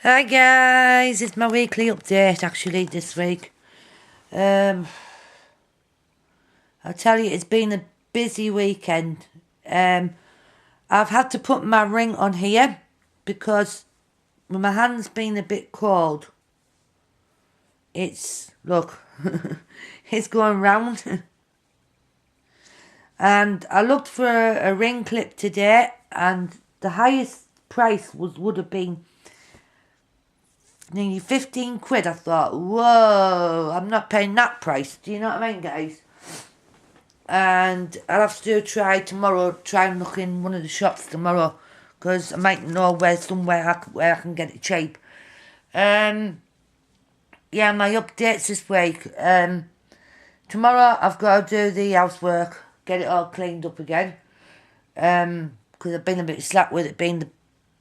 Hi guys, it's my weekly update actually this week. I'll tell you, it's been a busy weekend. I've had to put my ring on here because with my hands being a bit cold, look, it's going round. And I looked for a ring clip today and the highest price would have been nearly 15 quid. I thought, whoa, I'm not paying that price. Do you know what I mean, guys? And I'll have to try and look in one of the shops tomorrow, because I might know where I can get it cheap. Yeah, my updates this week. Tomorrow I've got to do the housework, get it all cleaned up again. Because I've been a bit slack with it being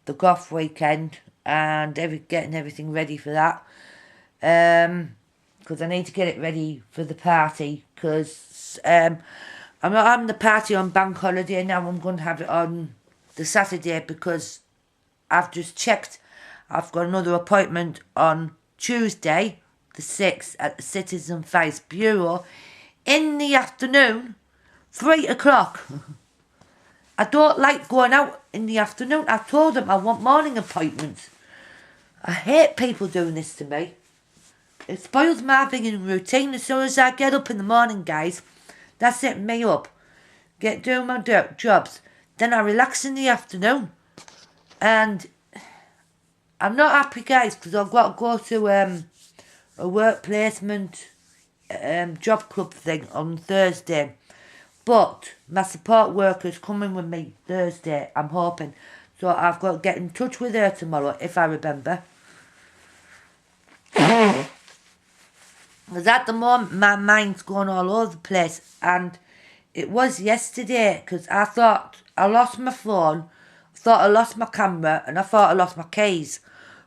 the golf weekend and getting everything ready for that. Because I need to get it ready for the party, because I'm not having the party on bank holiday now. I'm going to have it on the Saturday, because I've just checked. I've got another appointment on Tuesday, the 6th, at the Citizen Vice Bureau in the afternoon, 3 o'clock. I don't like going out in the afternoon. I told them I want morning appointments. I hate people doing this to me. It spoils my thinking routine. As soon as I get up in the morning, guys, that's it, me up. Doing my jobs. Then I relax in the afternoon. And I'm not happy, guys, because I've got to go to a work placement job club thing on Thursday. But my support worker's coming with me Thursday, I'm hoping. So I've got to get in touch with her tomorrow, if I remember. Because at the moment, my mind's going all over the place. And it was yesterday, because I thought I lost my phone, I thought I lost my camera, and I thought I lost my keys.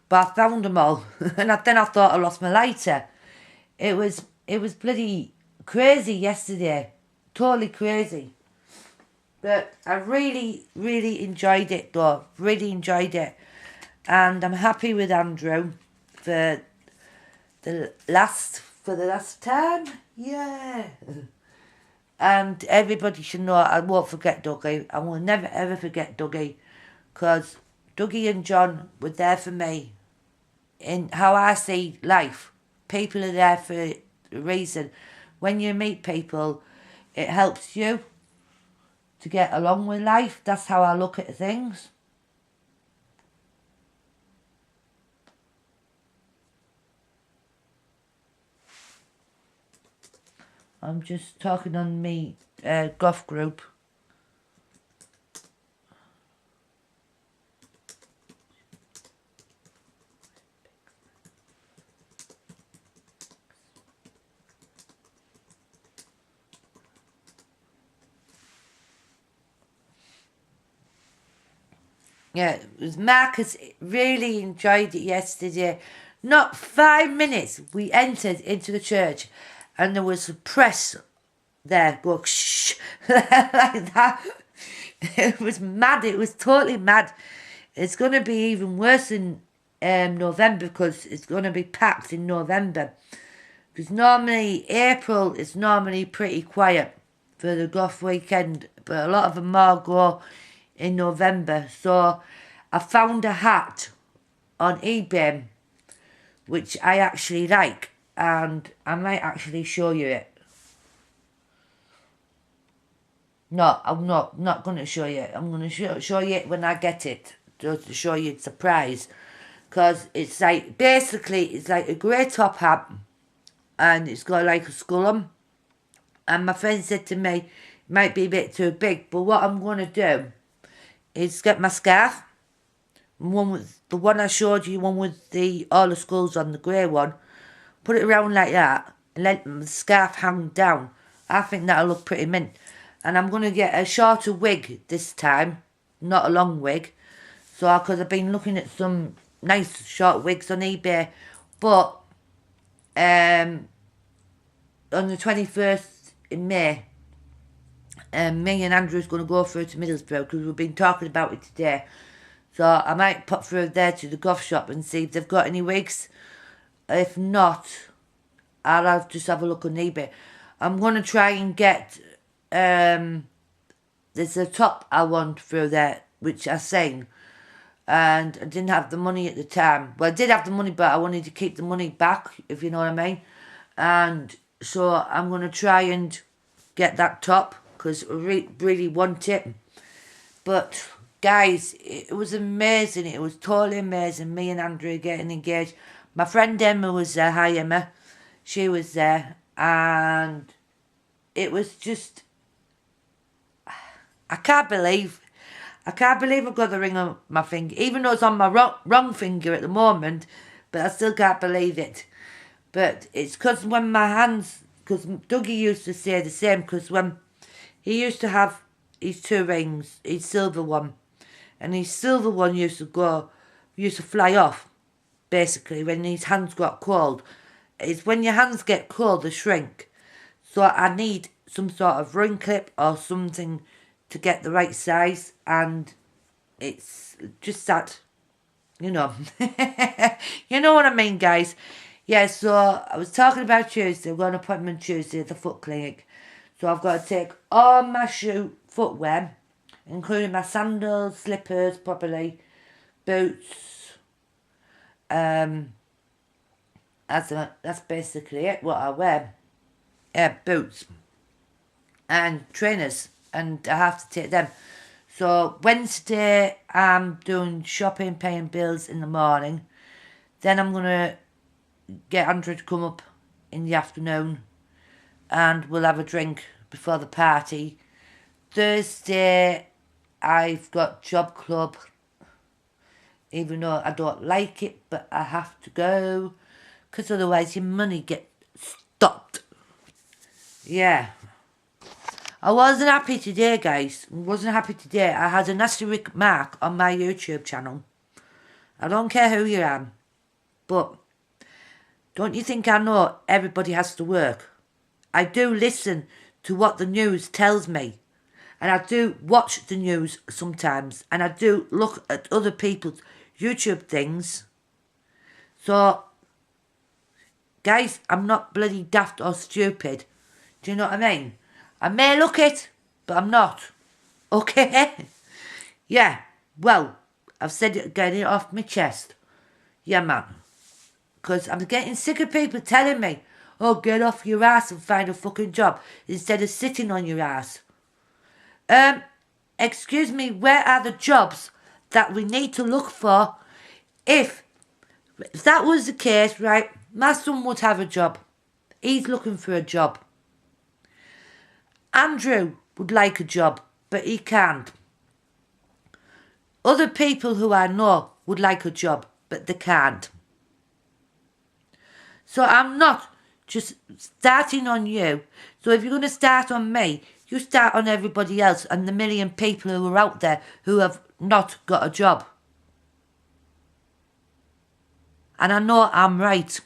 But I found them all. And then I thought I lost my lighter. It was bloody crazy yesterday. Totally crazy. But I really, really enjoyed it though. Really enjoyed it. And I'm happy with Andrew for the last time. Yeah. And everybody should know I won't forget Dougie. I will never ever forget Dougie. Because Dougie and John were there for me. In how I see life. People are there for a reason. When you meet people, it helps you to get along with life. That's how I look at things. I'm just talking on me golf group. Yeah, Marcus really enjoyed it yesterday. Not 5 minutes, we entered into the church and there was a press there going shh like that. It was mad. It was totally mad. It's going to be even worse in November, because it's going to be packed in November. Because normally April is normally pretty quiet for the golf weekend, but a lot of them all go in November. So I found a hat on eBay which I actually like, and I might actually show you it. No, I'm not going to show you it. I'm going to show you it when I get it, just to show you the surprise. Because it's like, basically, it's like a grey top hat, and it's got like a skull on. And my friend said to me, it might be a bit too big, but what I'm going to do is get my scarf, the one I showed you, one with all the skulls on, the grey one, put it around like that, and let the scarf hang down. I think that'll look pretty mint. And I'm going to get a shorter wig this time, not a long wig. So, because I've been looking at some nice short wigs on eBay. But on the 21st in May, me and Andrew's going to go through to Middlesbrough, because we've been talking about it today. So I might pop through there to the goth shop and see if they've got any wigs. If not, I'll just have a look on eBay. I'm going to try and get, there's a top I want through there, which I seen. And I didn't have the money at the time. Well, I did have the money, but I wanted to keep the money back, if you know what I mean. And so I'm going to try and get that top, because I really want it. But guys, it was amazing. It was totally amazing. Me and Andrew getting engaged. My friend Emma was there. Hi Emma. She was there. And it was just, I can't believe I've got the ring on my finger. Even though it's on my wrong finger at the moment. But I still can't believe it. But it's because when my hands, because Dougie used to say the same, because when he used to have his 2 rings, his silver one, and his silver one used to fly off, basically, when his hands got cold. It's when your hands get cold, they shrink. So I need some sort of ring clip or something to get the right size, and it's just that, you know. You know what I mean, guys? Yeah, so I was talking about Tuesday. I've got an appointment Tuesday at the foot clinic. So I've got to take all my footwear, including my sandals, slippers, probably, boots. That's basically it, what I wear. Boots and trainers, and I have to take them. So Wednesday I'm doing shopping, paying bills in the morning. Then I'm going to get Andrew to come up in the afternoon and we'll have a drink before the party. Thursday I've got job club, even though I don't like it, but I have to go because otherwise your money gets stopped. Yeah. I wasn't happy today, guys. I wasn't happy today. I had a nasty remark on my YouTube channel. I don't care who you are, but don't you think I know everybody has to work? I do listen to what the news tells me. And I do watch the news sometimes. And I do look at other people's YouTube things. So, guys, I'm not bloody daft or stupid. Do you know what I mean? I may look it, but I'm not. Okay? Yeah, well, I've said it, getting it off my chest. Yeah, man. Because I'm getting sick of people telling me, oh, get off your ass and find a fucking job instead of sitting on your ass. Excuse me, where are the jobs that we need to look for? If that was the case, right, my son would have a job. He's looking for a job. Andrew would like a job, but he can't. Other people who I know would like a job, but they can't. So I'm not just starting on you. So if you're going to start on me, you start on everybody else and the million people who are out there who have not got a job. And I know I'm right.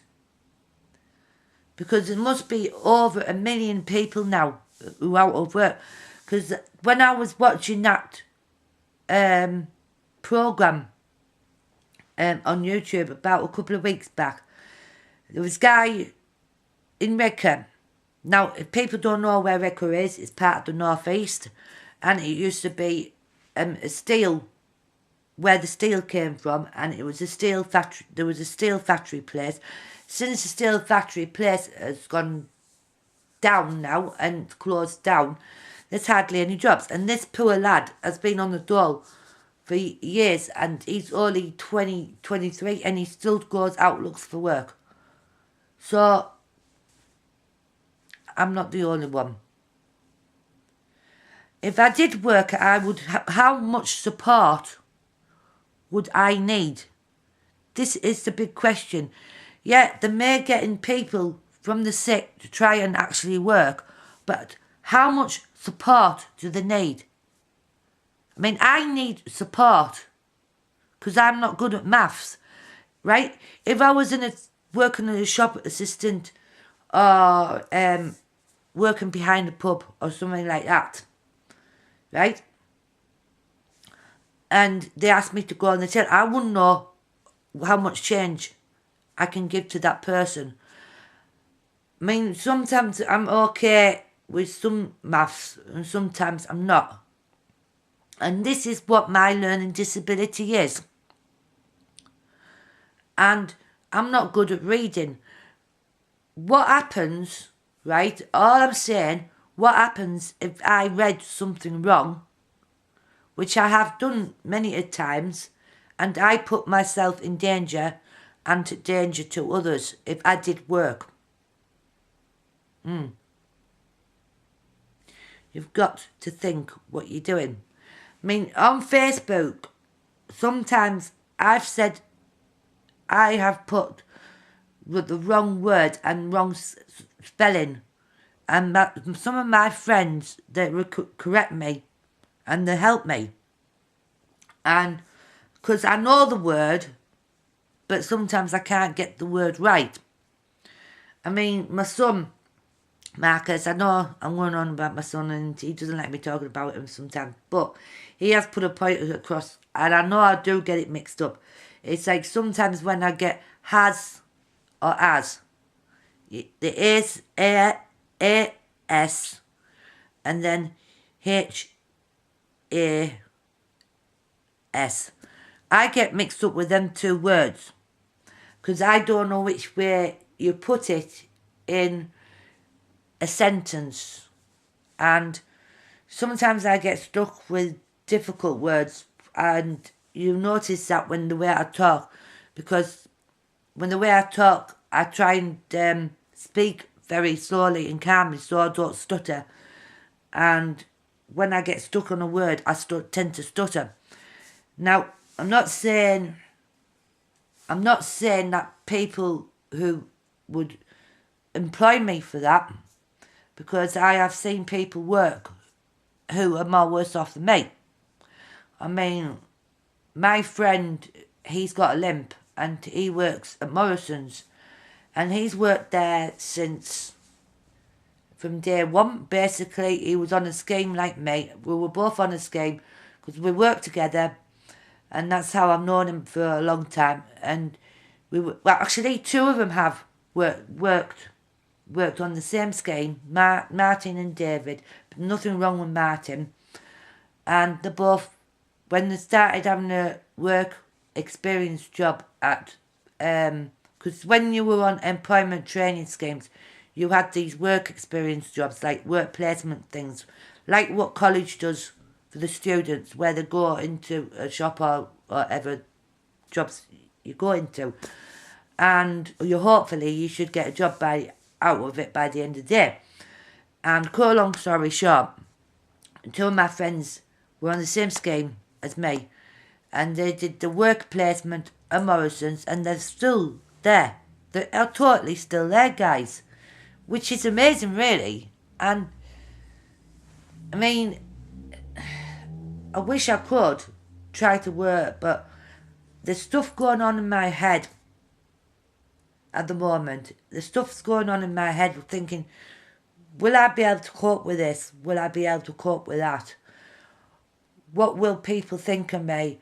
Because there must be over 1 million people now who are out of work. Because when I was watching that programme on YouTube about a couple of weeks back, there was a guy in Redcar. Now, if people don't know where Redcar is, it's part of the North East. And it used to be a steel, where the steel came from. And it was a steel factory. There was a steel factory place. Since the steel factory place has gone down now and closed down, there's hardly any jobs. And this poor lad has been on the dole for years. And he's only 23 and he still goes out, looks for work. So, I'm not the only one. If I did work, I would. How much support would I need? This is the big question. Yeah, they may getting people from the sick to try and actually work, but how much support do they need? I mean, I need support because I'm not good at maths, right? If I was working in a shop assistant or working behind a pub or something like that, right? and they asked me to go on the till, I wouldn't know how much change I can give to that person. I mean, sometimes I'm okay with some maths and sometimes I'm not. And this is what my learning disability is. And I'm not good at reading. What happens, right? All I'm saying, what happens if I read something wrong, which I have done many a times, and I put myself in danger and danger to others if I did work. You've got to think what you're doing. I mean, on Facebook, sometimes I've said I have put with the wrong word and wrong spelling, and some of my friends, they correct me and they help me, and because I know the word, but sometimes I can't get the word right. I mean, my son Marcus, I know I'm going on about my son and he doesn't like me talking about him sometimes, but he has put a point across and I know I do get it mixed up. It's like sometimes when I get has or as, the is A S and then H A S. I get mixed up with them two words because I don't know which way you put it in a sentence, and sometimes I get stuck with difficult words, and you notice that when the way I talk, because when the way I talk I try and speak very slowly and calmly so I don't stutter, and when I get stuck on a word I tend to stutter. Now I'm not saying that people who would employ me for that, because I have seen people work who are more worse off than me. I mean, my friend, he's got a limp and he works at Morrison's and he's worked there since from day one. Basically, he was on a scheme like me. We were both on a scheme because we worked together, and that's how I've known him for a long time. And actually two of them have worked on the same scheme, Martin and David, but nothing wrong with Martin. And they both, when they started having a work experience job at, because when you were on employment training schemes, you had these work experience jobs, like work placement things, like what college does for the students, where they go into a shop or whatever jobs you go into. And hopefully you should get a job out of it by the end of the day. And cut a long story short, two of my friends were on the same scheme as me, and they did the work placement at Morrison's, and they're still there. They are totally still there, guys, which is amazing, really. And I mean, I wish I could try to work, but there's stuff going on in my head at the moment. The stuff's going on in my head thinking, will I be able to cope with this? Will I be able to cope with that? What will people think of me?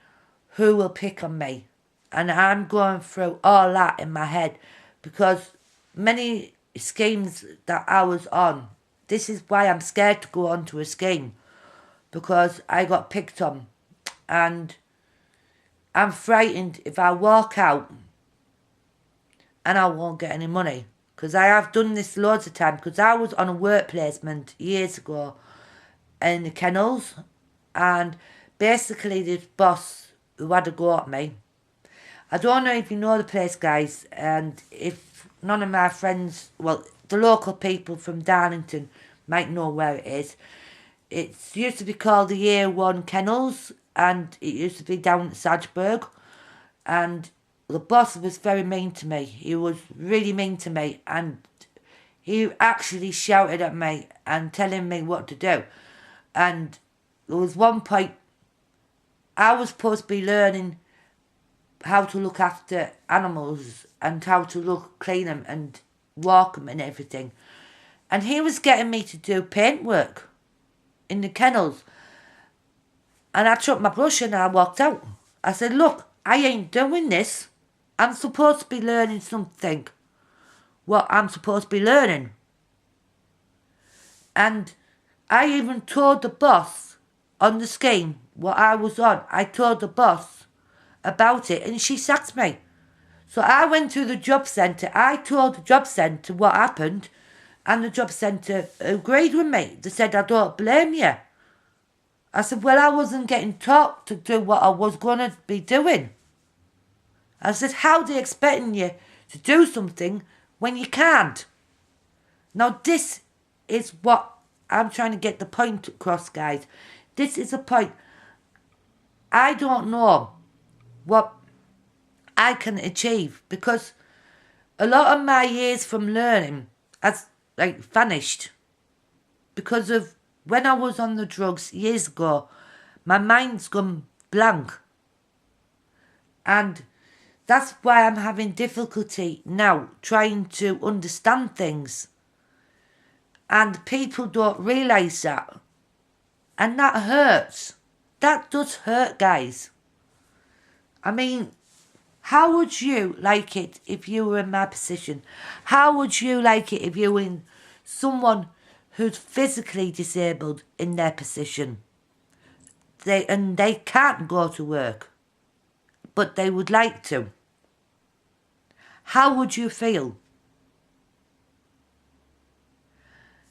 Who will pick on me? And I'm going through all that in my head because many schemes that I was on, this is why I'm scared to go onto a scheme, because I got picked on and I'm frightened if I walk out and I won't get any money. Because I have done this loads of times, because I was on a work placement years ago in the kennels, and basically this boss who had a go at me, I don't know if you know the place, guys, and if none of my friends, well, the local people from Darlington might know where it is. It used to be called the Year One Kennels, and it used to be down at Sageburg, and the boss was very mean to me. He was really mean to me, and he actually shouted at me and telling me what to do. And there was one point I was supposed to be learning how to look after animals and how to clean them and walk them and everything. And he was getting me to do paintwork in the kennels. And I took my brush and I walked out. I said, look, I ain't doing this. I'm supposed to be learning something. What I'm supposed to be learning. And I even told the boss on the scheme what I was on. I told the boss about it and she sacked me. So I went to the job centre. I told the job centre what happened and the job centre agreed with me. They said, I don't blame you. I said, well, I wasn't getting taught to do what I was going to be doing. I said, how are they expecting you to do something when you can't? Now, this is what I'm trying to get the point across, guys. This is a point. I don't know what I can achieve because a lot of my years from learning has vanished because of when I was on the drugs years ago. My mind's gone blank, and that's why I'm having difficulty now trying to understand things. And people don't realise that. And that hurts. That does hurt, guys. I mean, how would you like it if you were in my position? How would you like it if you were in someone who's physically disabled in their position? They can't go to work, but they would like to. How would you feel?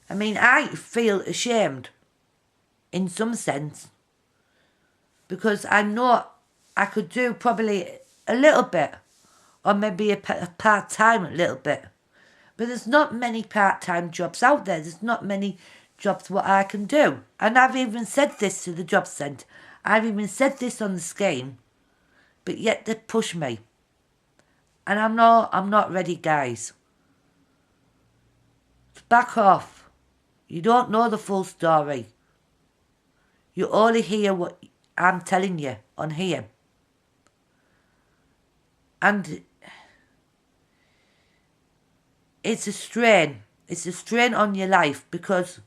I mean, I feel ashamed in some sense because I know I could do probably a little bit or maybe a part-time a little bit. But there's not many part-time jobs out there. There's not many jobs what I can do. And I've even said this to the job centre. I've even said this on the scheme, but yet they push me. And I'm not ready, guys. Back off. You don't know the full story. You only hear what I'm telling you on here. And it's a strain. It's a strain on your life because,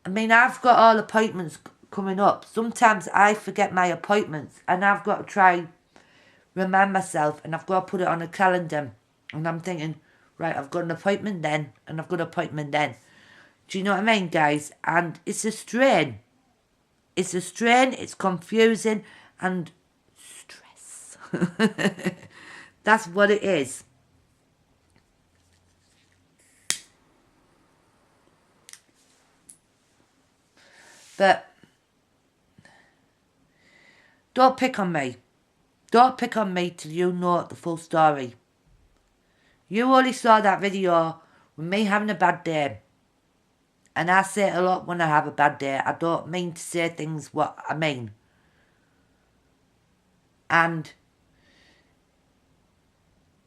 I mean, I've got all appointments coming up. Sometimes I forget my appointments and I've got to try remind myself and I've got to put it on a calendar. And I'm thinking, right, I've got an appointment then and I've got an appointment then. Do you know what I mean, guys? And it's a strain. It's a strain, it's confusing and stress. That's what it is. But don't pick on me. Don't pick on me till you know the full story. You only saw that video with me having a bad day. And I say it a lot when I have a bad day. I don't mean to say things what I mean. And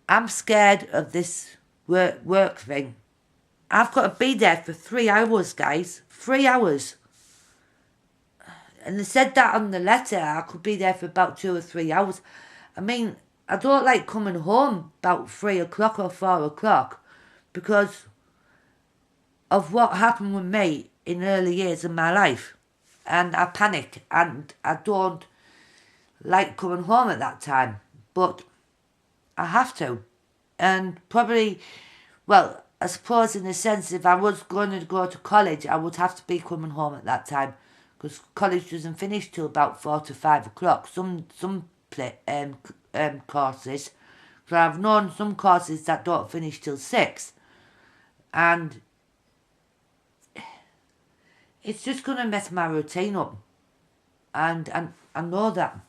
I'm scared of this work thing. I've got to be there for 3 hours, guys. 3 hours. And they said that on the letter. I could be there for about 2 or 3 hours. I mean, I don't like coming home about 3 o'clock or 4 o'clock because of what happened with me in early years of my life. And I panic and I don't like coming home at that time. But I have to. And probably, well, I suppose in a sense if I was going to go to college, I would have to be coming home at that time. Because college doesn't finish till about 4 to 5 o'clock. Some courses. So I've known some courses that don't finish till 6. And it's just going to mess my routine up. And I know that.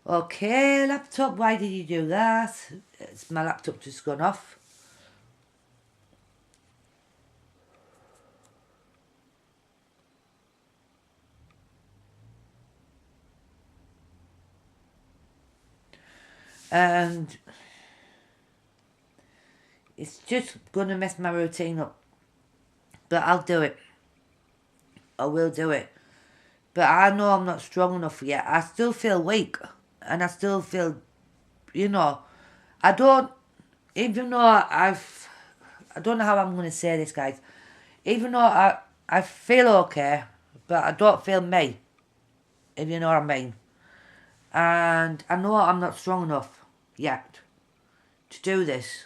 Okay, laptop, why did you do that? It's my laptop just gone off. And it's just going to mess my routine up. But I'll do it. I will do it. But I know I'm not strong enough yet. I still feel weak. And I still feel, I don't, even though I don't know how I'm going to say this, guys. Even though I feel okay, but I don't feel me, if you know what I mean. And I know I'm not strong enough yet to do this,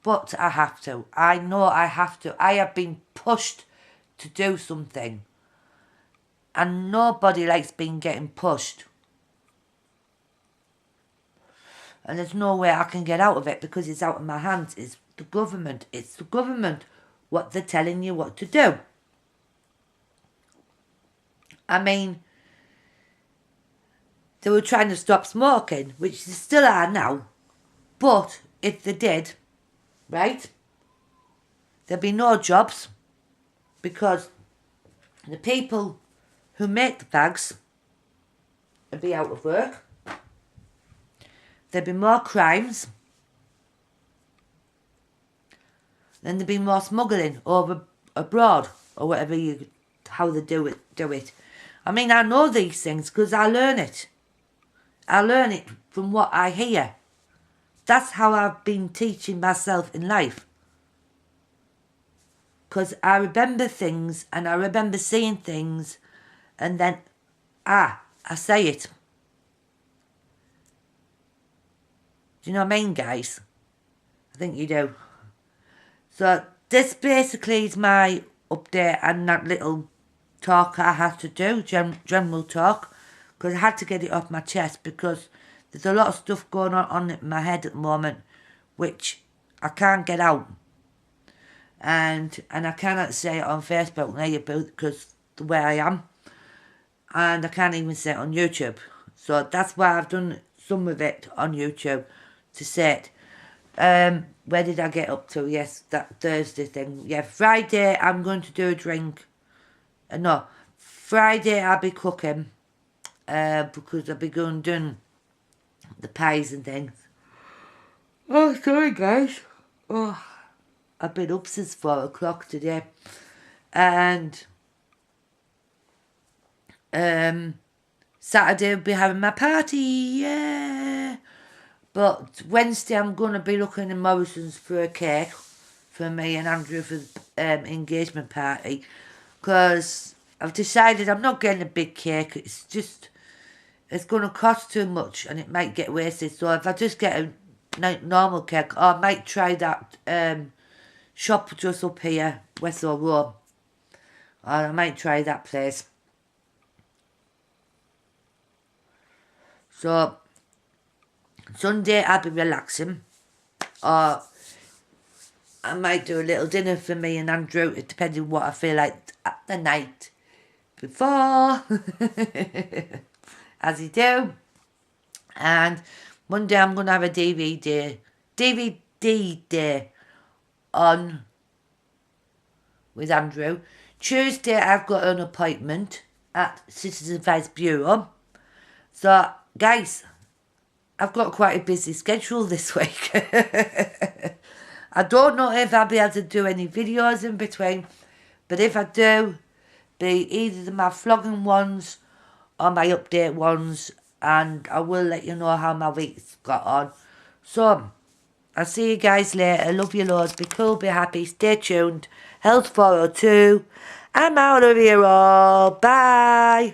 but I have to. I know I have to. I have been pushed to do something, and nobody likes being getting pushed. And there's no way I can get out of it because it's out of my hands. It's the government. It's the government what they're telling you what to do. I mean, they were trying to stop smoking, which they still are now. But if they did, right, there'd be no jobs because the people who make the fags would be out of work. There'd be more crimes. Then there'd be more smuggling over abroad or whatever how they do it. I mean, I know these things because I learn it. I learn it from what I hear. That's how I've been teaching myself in life. Because I remember things and I remember seeing things and then, I say it. Do you know what I mean, guys? I think you do. So this basically is my update and that little talk I had to do, general talk, because I had to get it off my chest because there's a lot of stuff going on in my head at the moment which I can't get out. And I cannot say it on Facebook now because the way I am. And I can't even say it on YouTube. So that's why I've done some of it on YouTube to say it. Where did I get up to? Yes, that Thursday thing. Yeah, Friday I'm going to do a drink. No, Friday I'll be cooking because I'll be going doing the pies and things. Oh, sorry guys. Oh, I've been up since 4 o'clock today. And Saturday I'll be having my party, yeah. But Wednesday I'm going to be looking in Morrison's for a cake for me and Andrew for the engagement party. Because I've decided I'm not getting a big cake. It's going to cost too much and it might get wasted. So if I just get a normal cake, or I might try that shop just up here, Westall Road. Or I might try that place. So Sunday I'll be relaxing. Or I might do a little dinner for me and Andrew, depending on what I feel like at the night before. As you do. And Monday I'm going to have a DVD day on with Andrew. Tuesday I've got an appointment at Citizen Advice Bureau. So guys, I've got quite a busy schedule this week. I don't know if I'll be able to do any videos in between, but if I do, be either my vlogging ones or my update ones, and I will let you know how my week's got on. So, I'll see you guys later. Love you loads. Be cool, be happy, stay tuned. Health 402. I'm out of here all. Bye.